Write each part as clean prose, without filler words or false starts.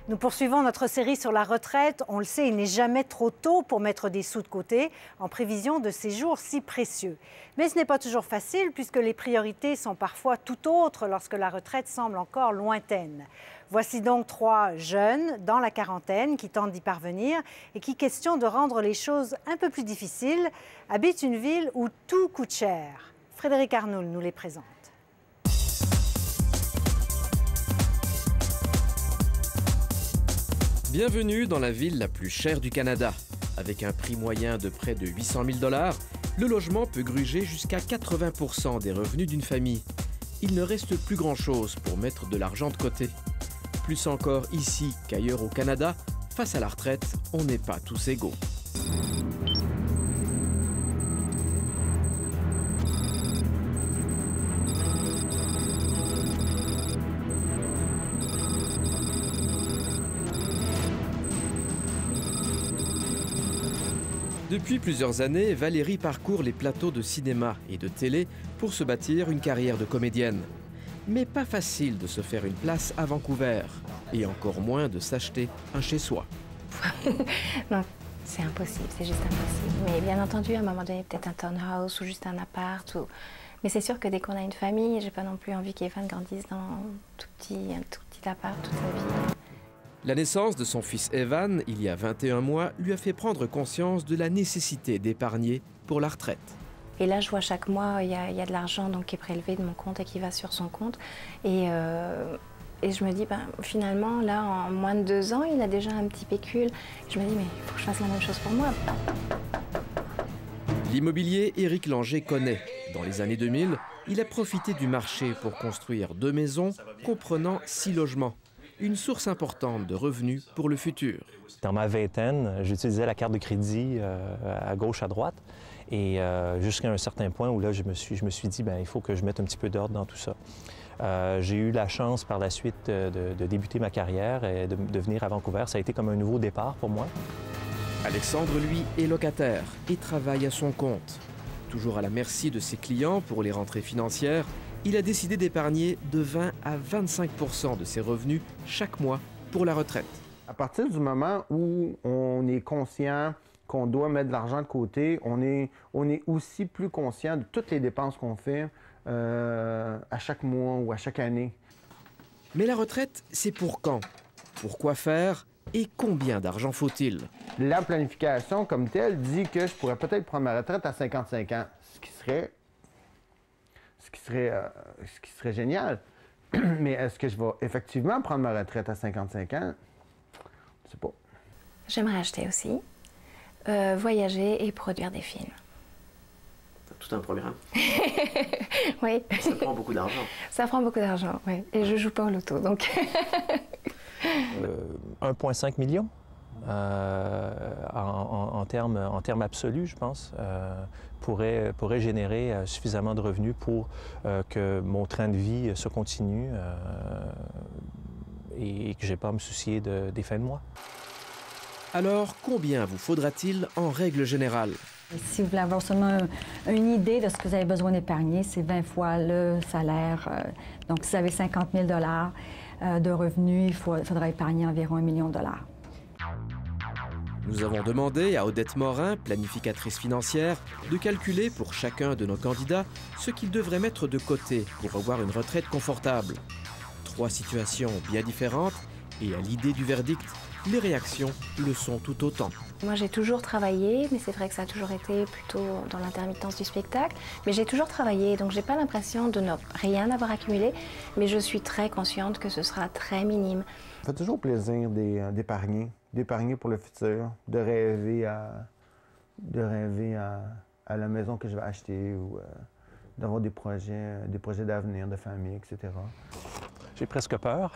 Nous poursuivons notre série sur la retraite. On le sait, il n'est jamais trop tôt pour mettre des sous de côté en prévision de ces jours si précieux. Mais ce n'est pas toujours facile puisque les priorités sont parfois tout autres lorsque la retraite semble encore lointaine. Voici donc 3 jeunes dans la quarantaine qui tentent d'y parvenir et qui, question de rendre les choses un peu plus difficiles, habitent une ville où tout coûte cher. Frédéric Arnoul nous les présente. Bienvenue dans la ville la plus chère du Canada. Avec un prix moyen de près de 800 000 $, le logement peut gruger jusqu'à 80 % des revenus d'une famille. Il ne reste plus grand-chose pour mettre de l'argent de côté. Plus encore ici qu'ailleurs au Canada, face à la retraite, on n'est pas tous égaux. Depuis plusieurs années, Valérie parcourt les plateaux de cinéma et de télé pour se bâtir une carrière de comédienne. Mais pas facile de se faire une place à Vancouver, et encore moins de s'acheter un chez-soi. Non, c'est impossible, c'est juste impossible. Mais bien entendu, à un moment donné, peut-être un townhouse ou juste un appart. Mais c'est sûr que dès qu'on a une famille, j'ai pas non plus envie qu'Evan grandisse dans un tout petit appart toute sa vie. La naissance de son fils Evan, il y a 21 mois, lui a fait prendre conscience de la nécessité d'épargner pour la retraite. Et là, je vois chaque mois, il y a de l'argent qui est prélevé de mon compte et qui va sur son compte. Et je me dis, finalement, là, en moins de 2 ans, il a déjà un petit pécule. Je me dis, mais il faut que je fasse la même chose pour moi. L'immobilier, Éric Langer connaît. Dans les années 2000, il a profité du marché pour construire 2 maisons comprenant 6 logements. Une source importante de revenus pour le futur. Dans ma vingtaine, j'utilisais la carte de crédit à gauche, à droite. Et jusqu'à un certain point où là, je me suis dit, il faut que je mette un petit peu d'ordre dans tout ça. J'ai eu la chance par la suite de débuter ma carrière et de venir à Vancouver. Ça a été comme un nouveau départ pour moi. Alexandre, lui, est locataire et travaille à son compte. Toujours à la merci de ses clients pour les rentrées financières, il a décidé d'épargner de 20 à 25 % de ses revenus chaque mois pour la retraite. À partir du moment où on est conscient qu'on doit mettre de l'argent de côté, on est aussi plus conscient de toutes les dépenses qu'on fait à chaque mois ou à chaque année. Mais la retraite, c'est pour quand? Pour quoi faire? Et combien d'argent faut-il? La planification comme telle dit que je pourrais peut-être prendre ma retraite à 55 ans, ce qui serait génial. Mais est-ce que je vais effectivement prendre ma retraite à 55 ans? Je sais pas. J'aimerais acheter aussi, voyager et produire des films. Tout un programme. Oui. Ça prend beaucoup d'argent. Ça prend beaucoup d'argent, oui. Et je joue pas au loto, donc... 1,5 million en termes absolus, je pense, pourrait générer suffisamment de revenus pour que mon train de vie se continue et que je n'ai pas à me soucier des fins de mois. Alors, combien vous faudra-t-il en règle générale? Si vous voulez avoir seulement une idée de ce que vous avez besoin d'épargner, c'est 20 fois le salaire. Donc, si vous avez 50 000 $ de revenus, il faudra épargner environ 1 million $. Nous avons demandé à Odette Morin, planificatrice financière, de calculer pour chacun de nos candidats ce qu'ils devraient mettre de côté pour avoir une retraite confortable. 3 situations bien différentes et à l'idée du verdict, les réactions le sont tout autant. Moi, j'ai toujours travaillé, mais c'est vrai que ça a toujours été plutôt dans l'intermittence du spectacle. Mais j'ai toujours travaillé, donc j'ai pas l'impression de ne rien avoir accumulé, mais je suis très consciente que ce sera très minime. Ça fait toujours plaisir d'épargner pour le futur, de rêver à la maison que je vais acheter ou d'avoir des projets d'avenir, de famille, etc. J'ai presque peur.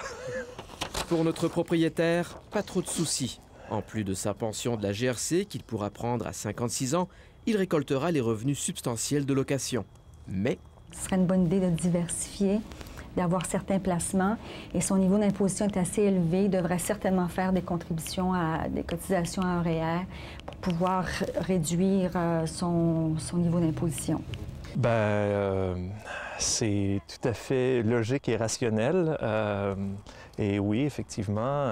Pour notre propriétaire, pas trop de soucis. En plus de sa pension de la GRC qu'il pourra prendre à 56 ans, il récoltera les revenus substantiels de location. Mais... Ce serait une bonne idée de diversifier, d'avoir certains placements. Et son niveau d'imposition est assez élevé. Il devrait certainement faire des contributions des cotisations à un REER pour pouvoir réduire son niveau d'imposition. C'est tout à fait logique et rationnel. Et oui, effectivement,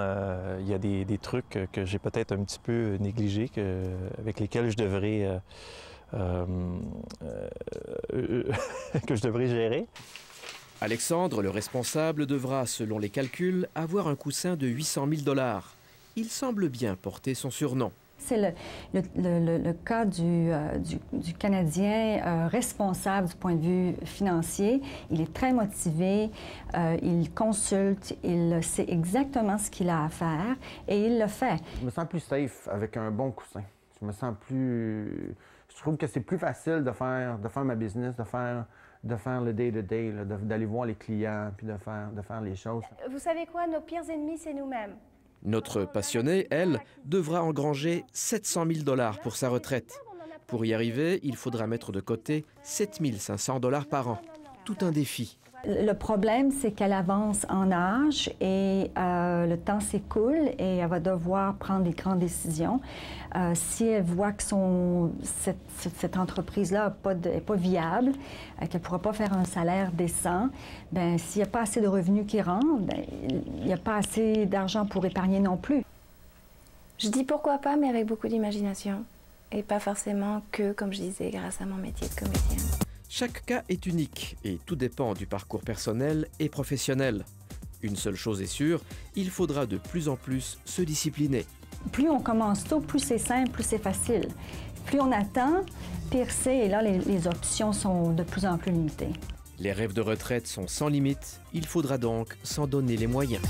il y a des trucs que j'ai peut-être un petit peu négligés, avec lesquels je devrais, que je devrais gérer. Alexandre, le responsable, devra, selon les calculs, avoir un coussin de 800 000 $. Il semble bien porter son surnom. C'est le cas du Canadien responsable du point de vue financier. Il est très motivé, il consulte, il sait exactement ce qu'il a à faire et il le fait. Je me sens plus safe avec un bon coussin. Je me sens plus... Je trouve que c'est plus facile de faire ma business, de faire le day-to-day, d'aller voir les clients, puis de faire les choses. Vous savez quoi? Nos pires ennemis, c'est nous-mêmes. Notre passionnée, elle, devra engranger 700 000 $ pour sa retraite. Pour y arriver, il faudra mettre de côté 7 500 $ par an. Tout un défi. Le problème, c'est qu'elle avance en âge et le temps s'écoule et elle va devoir prendre des grandes décisions. Si elle voit que cette entreprise-là n'est pas viable, qu'elle ne pourra pas faire un salaire décent, bien, s'il n'y a pas assez de revenus qui rentrent, bien, il n'y a pas assez d'argent pour épargner non plus. Je dis pourquoi pas, mais avec beaucoup d'imagination. Et pas forcément que, comme je disais, grâce à mon métier de comédienne. Chaque cas est unique et tout dépend du parcours personnel et professionnel. Une seule chose est sûre, il faudra de plus en plus se discipliner. Plus on commence tôt, plus c'est simple, plus c'est facile. Plus on attend, pire c'est, et là, les options sont de plus en plus limitées. Les rêves de retraite sont sans limite, il faudra donc s'en donner les moyens.